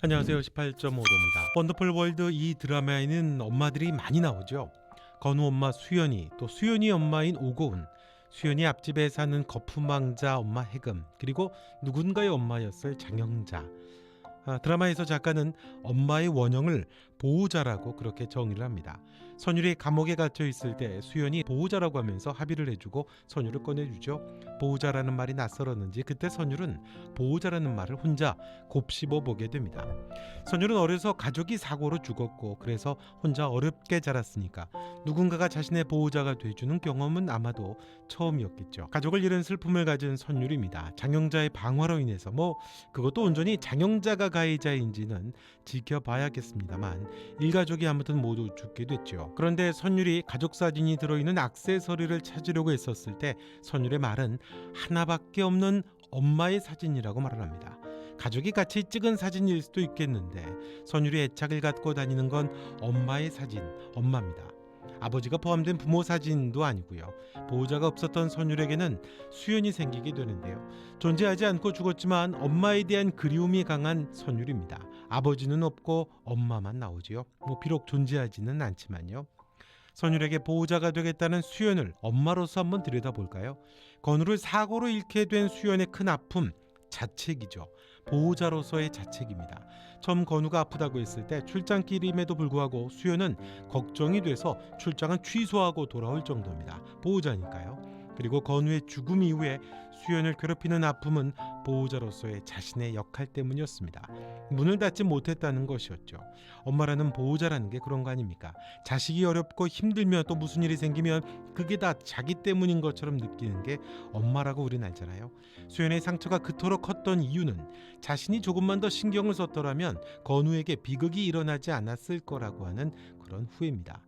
안녕하세요. 18.5도입니다. 원더풀 월드 이 드라마에는 엄마들이 많이 나오죠. 건우 엄마 수연이, 또 수연이 엄마인 오고은, 수연이 앞집에 사는 거푸망자 엄마 해금, 그리고 누군가의 엄마였을 장영자. 드라마에서 작가는 엄마의 원형을 보호자라고 그렇게 정의를 합니다. 선율이 감옥에 갇혀 있을 때 수연이 보호자라고 하면서 합의를 해주고 선율을 꺼내주죠. 보호자라는 말이 낯설었는지 그때 선율은 보호자라는 말을 혼자 곱씹어 보게 됩니다. 선율은 어려서 가족이 사고로 죽었고 그래서 혼자 어렵게 자랐으니까 누군가가 자신의 보호자가 돼주는 경험은 아마도 처음이었겠죠. 가족을 잃은 슬픔을 가진 선율입니다. 장영자의 방화로 인해서 그것도 온전히 장영자가 가해자인지는 지켜봐야겠습니다만 일가족이 아무튼 모두 죽게 됐죠. 그런데 선율이 가족 사진이 들어있는 액세서리를 찾으려고 했었을 때 선율의 말은 하나밖에 없는 엄마의 사진이라고 말을 합니다. 가족이 같이 찍은 사진일 수도 있겠는데 선율이 애착을 갖고 다니는 건 엄마의 사진, 엄마입니다. 아버지가 포함된 부모 사진도 아니고요. 보호자가 없었던 선율에게는 수연이 생기게 되는데요. 존재하지 않고 죽었지만 엄마에 대한 그리움이 강한 선율입니다. 아버지는 없고 엄마만 나오지요. 비록 존재하지는 않지만요. 선율에게 보호자가 되겠다는 수연을 엄마로서 한번 들여다볼까요? 건우를 사고로 잃게 된 수연의 큰 아픔, 자책이죠. 보호자로서의 자책입니다. 처음 건우가 아프다고 했을 때 출장길임에도 불구하고 수연은 걱정이 돼서 출장은 취소하고 돌아올 정도입니다. 보호자니까요. 그리고 건우의 죽음 이후에 수연을 괴롭히는 아픔은 보호자로서의 자신의 역할 때문이었습니다. 문을 닫지 못했다는 것이었죠. 엄마라는 보호자라는 게 그런 거 아닙니까? 자식이 어렵고 힘들면 또 무슨 일이 생기면 그게 다 자기 때문인 것처럼 느끼는 게 엄마라고 우린 알잖아요. 수연의 상처가 그토록 컸던 이유는 자신이 조금만 더 신경을 썼더라면 건우에게 비극이 일어나지 않았을 거라고 하는 그런 후회입니다.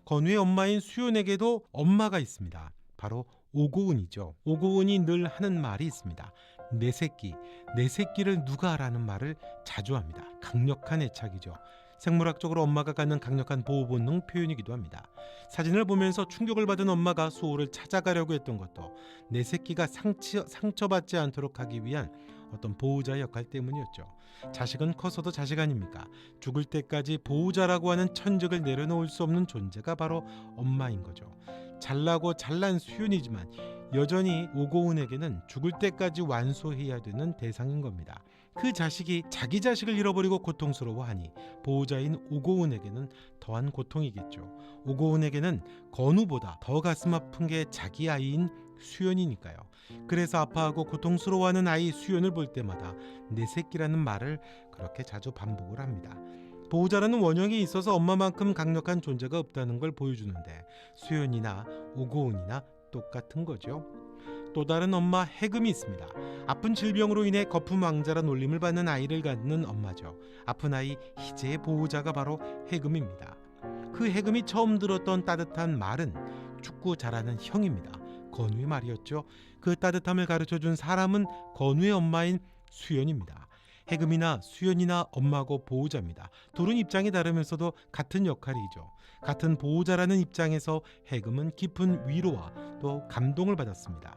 건우의 엄마인 수연에게도 엄마가 있습니다. 바로 오고은이죠. 오고은이 늘 하는 말이 있습니다. 내 새끼, 내 새끼를 누가 라는 말을 자주 합니다. 강력한 애착이죠. 생물학적으로 엄마가 갖는 강력한 보호 본능 표현이기도 합니다. 사진을 보면서 충격을 받은 엄마가 수호를 찾아가려고 했던 것도 내 새끼가 상처받지 않도록 하기 위한 어떤 보호자의 역할 때문이었죠. 자식은 커서도 자식 아닙니까? 죽을 때까지 보호자라고 하는 천적을 내려놓을 수 없는 존재가 바로 엄마인 거죠. 잘나고 잘난 수연이지만 여전히 오고은에게는 죽을 때까지 완소해야 되는 대상인 겁니다. 그 자식이 자기 자식을 잃어버리고 고통스러워하니 보호자인 오고은에게는 더한 고통이겠죠. 오고은에게는 건우보다 더 가슴 아픈 게 자기 아이인 수연이니까요. 그래서 아파하고 고통스러워하는 아이 수연을 볼 때마다 내 새끼라는 말을 그렇게 자주 반복을 합니다. 보호자라는 원형이 있어서 엄마만큼 강력한 존재가 없다는 걸 보여주는데 수연이나 오고은이나 똑같은 거죠. 또 다른 엄마 해금이 있습니다. 아픈 질병으로 인해 거푸망자라 놀림을 받는 아이를 갖는 엄마죠. 아픈 아이 희재의 보호자가 바로 해금입니다. 그 해금이 처음 들었던 따뜻한 말은 축구 잘하는 형입니다. 건우의 말이었죠. 그 따뜻함을 가르쳐준 사람은 건우의 엄마인 수연입니다. 해금이나 수연이나 엄마고 보호자입니다. 둘은 입장이 다르면서도 같은 역할이죠. 같은 보호자라는 입장에서 해금은 깊은 위로와 또 감동을 받았습니다.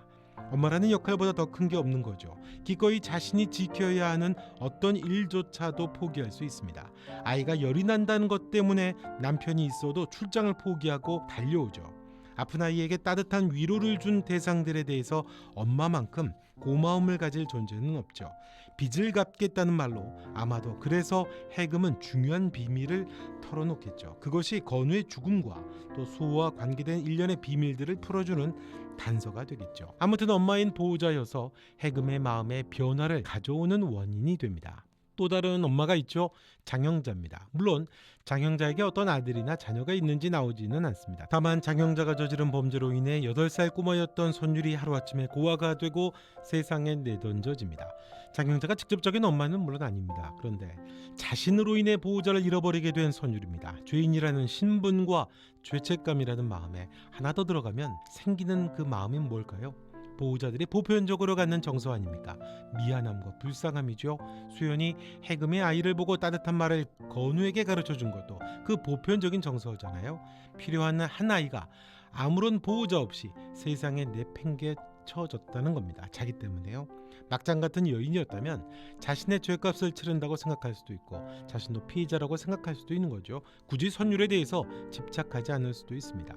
엄마라는 역할보다 더 큰 게 없는 거죠. 기꺼이 자신이 지켜야 하는 어떤 일조차도 포기할 수 있습니다. 아이가 열이 난다는 것 때문에 남편이 있어도 출장을 포기하고 달려오죠. 아픈 아이에게 따뜻한 위로를 준 대상들에 대해서 엄마만큼 고마움을 가질 존재는 없죠. 빚을 갚겠다는 말로 아마도 그래서 해금은 중요한 비밀을 털어놓겠죠. 그것이 건우의 죽음과 또 수호와 관계된 일련의 비밀들을 풀어주는 단서가 되겠죠. 아무튼 엄마인 보호자여서 해금의 마음에 변화를 가져오는 원인이 됩니다. 또 다른 엄마가 있죠. 장영자입니다. 물론 장영자에게 어떤 아들이나 자녀가 있는지 나오지는 않습니다. 다만 장영자가 저지른 범죄로 인해 8살 꼬마였던 손율이 하루아침에 고아가 되고 세상에 내던져집니다. 장영자가 직접적인 엄마는 물론 아닙니다. 그런데 자신으로 인해 보호자를 잃어버리게 된 손율입니다. 죄인이라는 신분과 죄책감이라는 마음에 하나 더 들어가면 생기는 그 마음이 뭘까요? 보호자들이 보편적으로 갖는 정서 아닙니까? 미안함과 불쌍함이죠. 수연이 해금의 아이를 보고 따뜻한 말을 건우에게 가르쳐준 것도 그 보편적인 정서잖아요. 필요한 한 아이가 아무런 보호자 없이 세상에 내팽개쳐졌다는 겁니다. 자기 때문에요. 막장 같은 여인이었다면 자신의 죄값을 치른다고 생각할 수도 있고 자신도 피해자라고 생각할 수도 있는 거죠. 굳이 선율에 대해서 집착하지 않을 수도 있습니다.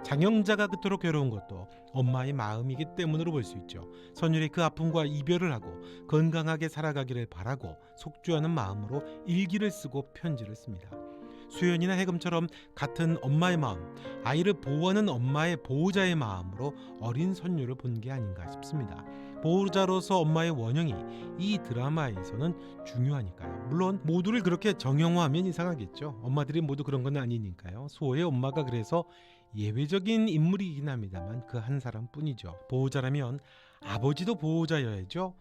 장영자가 그토록 괴로운 것도 엄마의 마음이기 때문으로 볼 수 있죠. 선율이 그 아픔과 이별을 하고 건강하게 살아가기를 바라고 속죄하는 마음으로 일기를 쓰고 편지를 씁니다. 수연이나 해금처럼 같은 엄마의 마음, 아이를 보호하는 엄마의 보호자의 마음으로 어린 선율을 본 게 아닌가 싶습니다. 보호자로서 엄마의 원형이 이 드라마에서는 중요하니까요. 물론 모두를 그렇게 정형화하면 이상하겠죠. 엄마들이 모두 그런 건 아니니까요. 수호의 엄마가 그래서 예외적인 인물이긴 합니다만 그 한 사람뿐이죠. 보호자라면 아버지도 보호자여야죠.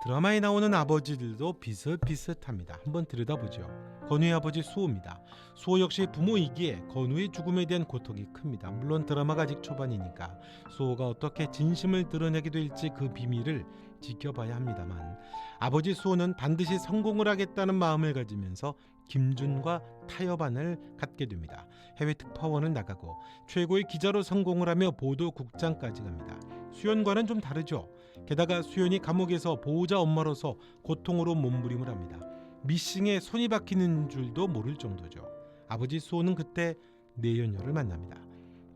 드라마에 나오는 아버지들도 비슷비슷합니다. 한번 들여다보죠. 건우의 아버지 수호입니다. 수호 역시 부모이기에 건우의 죽음에 대한 고통이 큽니다. 물론 드라마가 아직 초반이니까 수호가 어떻게 진심을 드러내게 될지 그 비밀을 지켜봐야 합니다만 아버지 수호는 반드시 성공을 하겠다는 마음을 가지면서 김준과 타협안을 갖게 됩니다. 해외 특파원을 나가고 최고의 기자로 성공을 하며 보도국장까지 갑니다. 수연과는 좀 다르죠. 게다가 수연이 감옥에서 보호자 엄마로서 고통으로 몸부림을 합니다. 미싱에 손이 박히는 줄도 모를 정도죠. 아버지 수호는 그때 내연녀를 만납니다.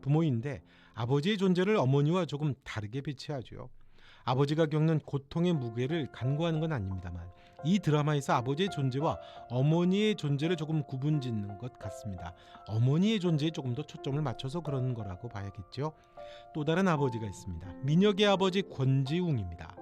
부모인데 아버지의 존재를 어머니와 조금 다르게 배치하죠. 아버지가 겪는 고통의 무게를 간과하는 건 아닙니다만 이 드라마에서 아버지의 존재와 어머니의 존재를 조금 구분짓는 것 같습니다. 어머니의 존재에 조금 더 초점을 맞춰서 그런 거라고 봐야겠죠. 또 다른 아버지가 있습니다. 민혁의 아버지 권지웅입니다.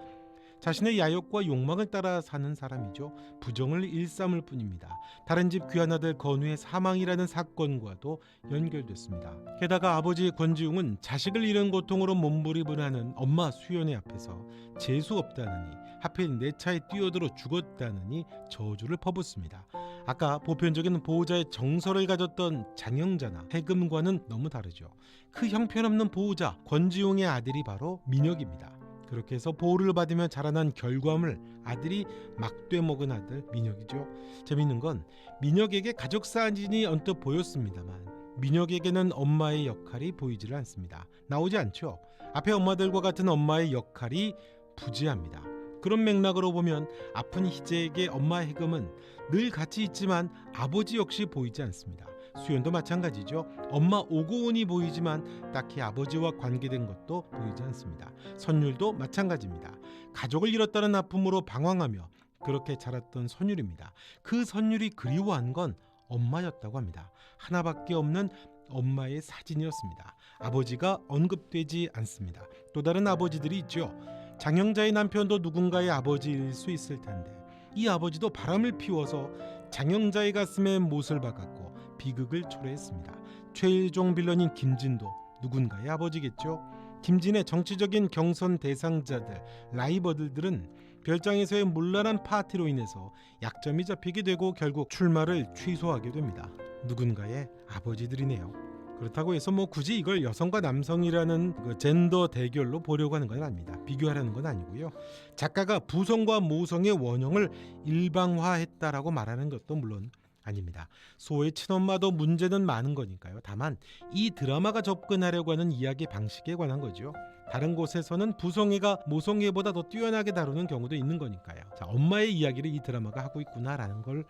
자신의 야욕과 욕망을 따라 사는 사람이죠. 부정을 일삼을 뿐입니다. 다른 집 귀한 아들 건우의 사망이라는 사건과도 연결됐습니다. 게다가 아버지 권지웅은 자식을 잃은 고통으로 몸부림을 하는 엄마 수연의 앞에서 재수 없다느니 하필 내 차에 뛰어들어 죽었다느니 저주를 퍼붓습니다. 아까 보편적인 보호자의 정서를 가졌던 장영자나 해금과는 너무 다르죠. 그 형편없는 보호자 권지웅의 아들이 바로 민혁입니다. 그렇게 해서 보호를 받으며 자라난 결과물 아들이 막돼 먹은 아들 민혁이죠. 재밌는 건 민혁에게 가족 사진이 언뜻 보였습니다만 민혁에게는 엄마의 역할이 보이지를 않습니다. 나오지 않죠. 앞에 엄마들과 같은 엄마의 역할이 부재합니다. 그런 맥락으로 보면 아픈 희재에게 엄마 해금은 늘 같이 있지만 아버지 역시 보이지 않습니다. 수연도 마찬가지죠. 엄마 오고온이 보이지만 딱히 아버지와 관계된 것도 보이지 않습니다. 선율도 마찬가지입니다. 가족을 잃었다는 아픔으로 방황하며 그렇게 자랐던 선율입니다. 그 선율이 그리워한 건 엄마였다고 합니다. 하나밖에 없는 엄마의 사진이었습니다. 아버지가 언급되지 않습니다. 또 다른 아버지들이 있죠. 장영자의 남편도 누군가의 아버지일 수 있을 텐데 이 아버지도 바람을 피워서 장영자의 가슴에 못을 박았고 비극을 초래했습니다. 최일종 빌런인 김진도 누군가의 아버지겠죠. 김진의 정치적인 경선 대상자들, 라이벌들은 별장에서의 문란한 파티로 인해서 약점이 잡히게 되고 결국 출마를 취소하게 됩니다. 누군가의 아버지들이네요. 그렇다고 해서 굳이 이걸 여성과 남성이라는 그 젠더 대결로 보려고 하는 건 아닙니다. 비교하려는 건 아니고요. 작가가 부성과 모성의 원형을 일방화했다라고 말하는 것도 물론 아닙니다. 소의 친엄마도 문제는 많은 거니까요. 다만 이 드라마가 접근하려고 하는 이야기 방식에 관한 거죠. 다른 곳에서는 부성애가 모성애보다 더 뛰어나게 다루는 경우도 있는 거니까요. 자, 엄마의 이야기를 이 드라마가 하고 있구나라는 걸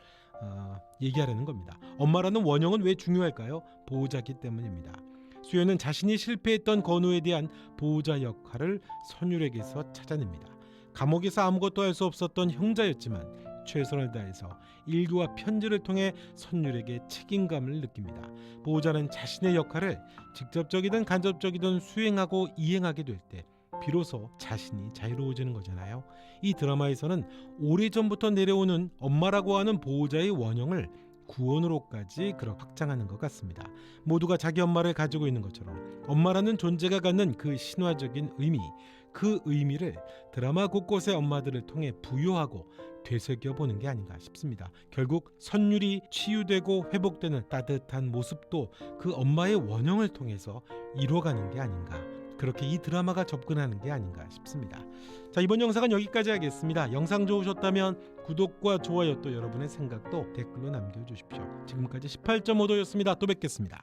얘기하려는 겁니다. 엄마라는 원형은 왜 중요할까요? 보호자이기 때문입니다. 수연은 자신이 실패했던 건우에 대한 보호자 역할을 선율에게서 찾아냅니다. 감옥에서 아무것도 할 수 없었던 형자였지만 최선을 다해서 일기와 편지를 통해 선율에게 책임감을 느낍니다. 보호자는 자신의 역할을 직접적이든 간접적이든 수행하고 이행하게 될 때 비로소 자신이 자유로워지는 거잖아요. 이 드라마에서는 오래전부터 내려오는 엄마라고 하는 보호자의 원형을 구원으로까지 그렇게 확장하는 것 같습니다. 모두가 자기 엄마를 가지고 있는 것처럼 엄마라는 존재가 갖는 그 신화적인 의미, 그 의미를 드라마 곳곳의 엄마들을 통해 부여하고 되새겨보는 게 아닌가 싶습니다. 결국 선율이 치유되고 회복되는 따뜻한 모습도 그 엄마의 원형을 통해서 이뤄가는 게 아닌가, 그렇게 이 드라마가 접근하는 게 아닌가 싶습니다. 자, 이번 영상은 여기까지 하겠습니다. 영상 좋으셨다면 구독과 좋아요, 또 여러분의 생각도 댓글로 남겨주십시오. 지금까지 18.5도였습니다. 또 뵙겠습니다.